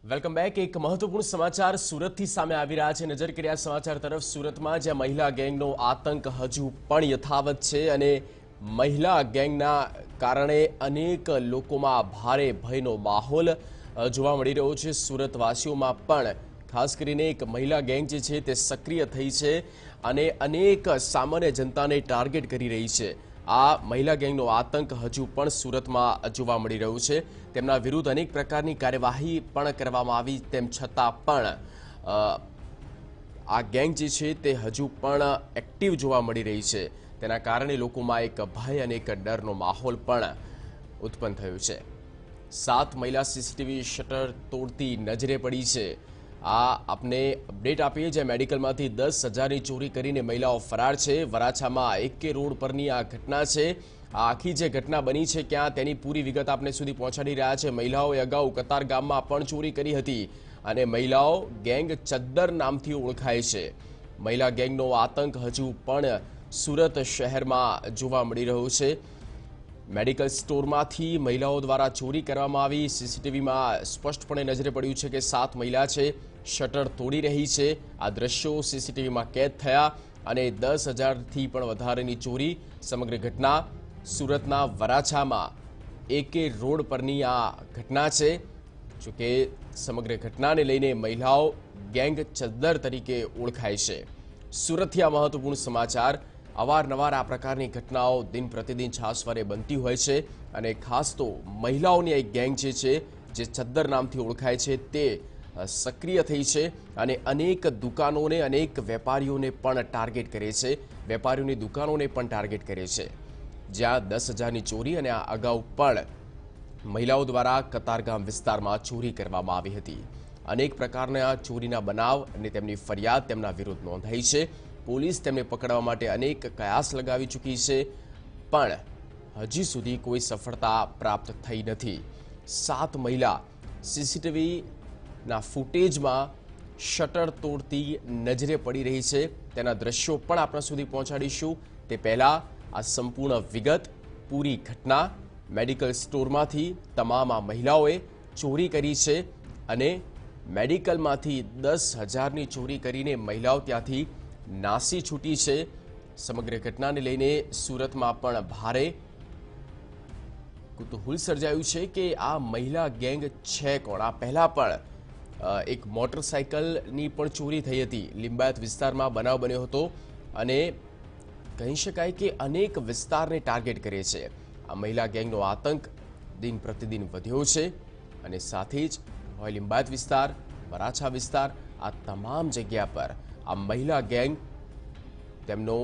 Welcome back. એક મહત્વપૂર્ણ સમાચાર સુરતથી સામે આવી રહ્યા છે। નજર કર્યા સમાચાર તરફ। સુરતમાં જ્યાં મહિલા ગેંગનો આતંક હજુ પણ યથાવત છે અને મહિલા ગેંગના કારણે અનેક લોકોમાં ભારે ભયનો માહોલ જોવા મળી રહ્યો છે। સુરતવાસીઓમાં પણ ખાસ કરીને એક મહિલા ગેંગ જે છે તે સક્રિય થઈ છે અને અનેક સામાન્ય જનતાને ટાર્ગેટ કરી રહી છે। આ મહિલા ગેંગનો આતંક હજુ પણ સુરતમાં જોવા મળી રહ્યો છે। તેમના વિરુદ્ધ અનેક પ્રકારની કાર્યવાહી પણ કરવામાં આવી, તેમ છતાં પણ આ ગેંગ જે છે તે હજુ પણ એક્ટિવ જોવા મળી રહી છે। તેના કારણે લોકોમાં એક ભય અને એક ડરનો માહોલ પણ ઉત્પન્ન થયો છે। 7 મહિલા સીસીટીવી શટર તોડતી નજરે પડી છે। આ આપને અપડેટ આપીએ જે મેડિકલમાંથી 10,000ની ચોરી કરીને મહિલાઓ ફરાર છે। વરાછામાં એકે રોડ પરની આ ઘટના છે। આ આખી જે ઘટના બની છે ક્યાં તેની પૂરી વિગત આપને સુધી પહોંચાડી રહ્યા છે। મહિલાઓએ અગાઉ કતાર ગામમાં પણ ચોરી કરી હતી અને મહિલાઓ ગેંગ ચદ્દર નામથી ઓળખાય છે। મહિલા ગેંગનો આતંક હજુ પણ સુરત શહેરમાં જોવા મળી રહ્યો છે। મેડિકલ સ્ટોરમાંથી મહિલાઓ દ્વારા ચોરી કરવામાં આવી। સીસીટીવીમાં સ્પષ્ટપણે નજરે પડ્યું છે કે 7 મહિલા છે, શટર તોડી રહી છે। આ દ્રશ્યો સીસીટીવીમાં કેદ થયા અને 10,000થી પણ વધારેની ચોરી। સમગ્ર ઘટના સુરતના વરાછામાં એકે રોડ પરની આ ઘટના છે। જોકે સમગ્ર ઘટનાને લઈને મહિલાઓ ગેંગ ચદ્દર તરીકે ઓળખાય છે। સુરતથી આ મહત્વપૂર્ણ સમાચાર। અવારનવાર આ પ્રકારની ઘટનાઓ દિન પ્રતિદિન છાસવારે બનતી હોય છે અને ખાસ તો મહિલાઓની એક ગેંગ જે છે જે ચદ્દર નામથી ઓળખાય છે તે સક્રિય થઈ છે અને અનેક દુકાનોને અનેક વેપારીઓને પણ ટાર્ગેટ કરે છે। વેપારીઓની દુકાનોને પણ ટાર્ગેટ કરે છે, જ્યાં 10,000ની ચોરી અને આ અગાઉ પણ મહિલાઓ દ્વારા કતારગામ વિસ્તારમાં ચોરી કરવામાં આવી હતી। અનેક પ્રકારના ચોરીના બનાવ અને તેમની ફરિયાદ તેમના વિરુદ્ધ નોંધાઈ છે। પોલીસ તેમને પકડવા માટે અનેક કયાસ લગાવી ચૂકી છે, પણ હજી સુધી કોઈ સફળતા પ્રાપ્ત થઈ નથી। 7 મહિલા સીસીટીવીના ફૂટેજમાં શટર તોડતી નજરે પડી રહી છે। તેના દ્રશ્યો પણ આપણા સુધી પહોંચાડીશું। તે પહેલાં આ સંપૂર્ણ વિગત, પૂરી ઘટના। મેડિકલ સ્ટોરમાંથી તમામ આ મહિલાઓએ ચોરી કરી છે અને મેડિકલમાંથી 10,000ની ચોરી કરીને મહિલાઓ ત્યાંથી નાસી છૂટી છે। સમગ્ર ઘટનાને લઈને સુરતમાં પણ ભારે કુતૂહલ સર્જાયું છે કે આ મહિલા ગેંગ છે કોણ। આ પહેલા પણ એક મોટરસાઇકલની પણ ચોરી થઈ હતી। લિંબાયત વિસ્તારમાં બનાવ બન્યો હતો અને કહી શકાય કે અનેક વિસ્તારને ટાર્ગેટ કરે છે। આ મહિલા ગેંગનો આતંક દિન પ્રતિદિન વધ્યો છે અને સાથે જ હોય લિંબાયત વિસ્તાર, વરાછા વિસ્તાર, આ તમામ જગ્યા પર આ મહિલા ગેંગ તેમનો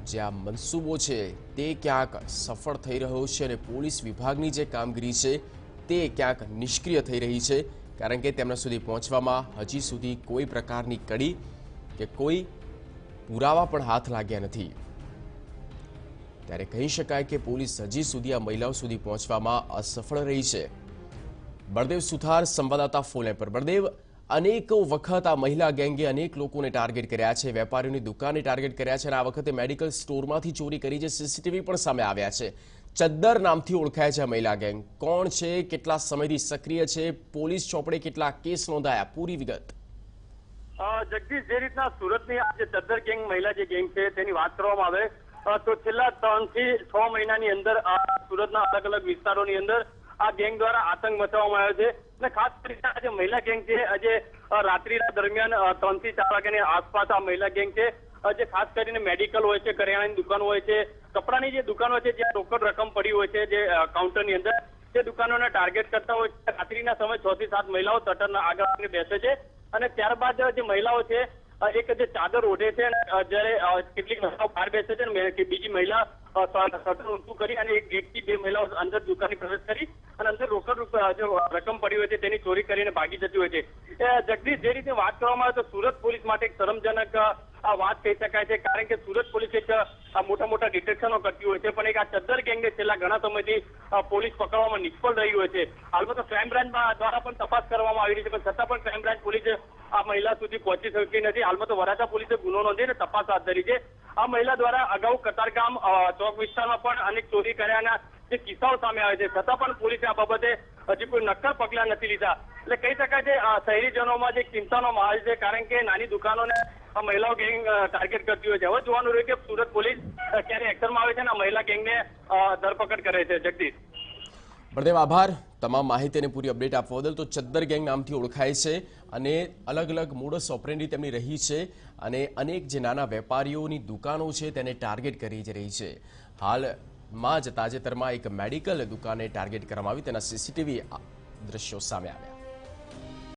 જે આ મનસૂબો છે તે ક્યાંક સફળ થઈ રહ્યો છે અને પોલીસ વિભાગની જે કામગીરી છે તે ક્યાંક નિષ્ક્રિય થઈ રહી છે, કારણ કે તેમના સુધી પહોંચવામાં હજી સુધી કોઈ પ્રકારની કડી કે કોઈ પુરાવા પણ હાથ લાગ્યા નથી। ત્યારે કહી શકાય કે પોલીસ હજી સુધી આ મહિલાઓ સુધી પહોંચવામાં અસફળ રહી છે। બળદેવ સુથાર સંવાદદાતા ફોન પર। બળદેવ, અનેક વખત આ મહિલા ગેંગે અનેક લોકોને ટાર્ગેટ કર્યા છે, વેપારીઓની દુકાને ટાર્ગેટ કર્યા છે અને આ વખતે મેડિકલ સ્ટોરમાંથી ચોરી કરી છે। સીસીટીવી પણ સામે આવ્યા છે। ચદ્દર નામથી ઓળખાય છે આ મહિલા ગેંગ। કોણ છે, કેટલા સમયથી સક્રિય છે, પોલીસ ચોપડે કેટલા કેસ નોંધાયા, પૂરી વિગત। જગદીશ, જે રીતના સુરતની આ જે ચદ્દર ગેંગ મહિલા જે ગેંગ છે તેની વાત કરવામાં આવે તો છેલ્લા 3 થી 6 મહિનાની અંદર સુરતના અલગ અલગ વિસ્તારોની અંદર આ ગેંગ દ્વારા આતંક મચાવવામાં આવ્યો છે અને ખાસ કરીને આ જે મહિલા ગેંગ છે આજે રાત્રિના દરમિયાન 3 થી 4 વાગ્યાની આસપાસ આ મહિલા ગેંગ છે જે ખાસ કરીને મેડિકલ હોય છે, કરિયાણાની દુકાન હોય છે, કપડાની જે દુકાનો છે જ્યાં રોકડ રકમ પડી હોય છે જે કાઉન્ટરની અંદર, તે દુકાનોને ટાર્ગેટ કરતા હોય છે। રાત્રિના સમય 6 થી 7 મહિલાઓ શટરના આગળ બેસે છે અને ત્યારબાદ જે મહિલાઓ છે એક જે ચાદર ઓઢે છે જ્યારે કેટલીક મહિલાઓ બહાર બેસે છે અને બીજી મહિલા શટર ઊંચું કરી અને એક ગેટથી 2 મહિલાઓ અંદર દુકાને પ્રવેશ કરી અને અંદર રોકડ રકમ પડી હોય છે તેની ચોરી કરીને ભાગી જતી હોય છે। જગદીશ, જે રીતે વાત કરવામાં આવે તો સુરત પોલીસ માટે એક શરમજનક આ વાત કહી શકાય છે, કારણ કે સુરત પોલીસ એક મોટા મોટા ડિટેક્શનો કરતી હોય છે, પણ એક આ ચદ્દર ગેંગને છેલ્લા ઘણા સમયથી પોલીસ પકડવામાં નિષ્ફળ રહી હોય છે। હાલમાં તો ક્રાઇમ બ્રાન્ચ દ્વારા પણ તપાસ કરવામાં આવી રહી છે, પણ છતાં પણ ક્રાઇમ બ્રાન્ચ પોલીસ આ મહિલા સુધી પહોંચી શકી નથી। હાલમાં તો વરાછા પોલીસે ગુનો નોંધીને તપાસ હાથ ધરી છે। આ મહિલા દ્વારા અગાઉ કતારગામ ચોક વિસ્તારમાં પણ અનેક ચોરી કર્યાના જે કિસ્સાઓ સામે આવે છે, છતાં પણ પોલીસે આ બાબતે હજી કોઈ નક્કર પગલાં નથી લીધા. એટલે કહી શકાય છે શહેરીજનોમાં જે ચિંતાનો માહોલ છે, કારણ કે નાની દુકાનોને મહિલાઓ ગેંગ ટાર્ગેટ કરતી હોય છે. હવે જોવાનું રહ્યું કે સુરત પોલીસ ક્યારે એક્શનમાં આવે છે અને મહિલા ગેંગને ધરપકડ કરે છે. જગદીશ. બળદેવ, આભાર તમામ માહિતી અને પૂરી અપડેટ આપવા બદલ. તો ચદ્દર ગેંગ નામથી ઓળખાય છે અને અલગ અલગ મોડસ ઓપરેન્ડી તેમની રહી છે અને અનેક જે નાના વેપારીઓની દુકાનો છે તેને ટાર્ગેટ કરી જ રહી છે. હાલમાં જ તાજેતરમાં એક મેડિકલ દુકાને ટાર્ગેટ કરવામાં આવી, તેના સીસીટીવી દ્રશ્યો સામે આવ્યા.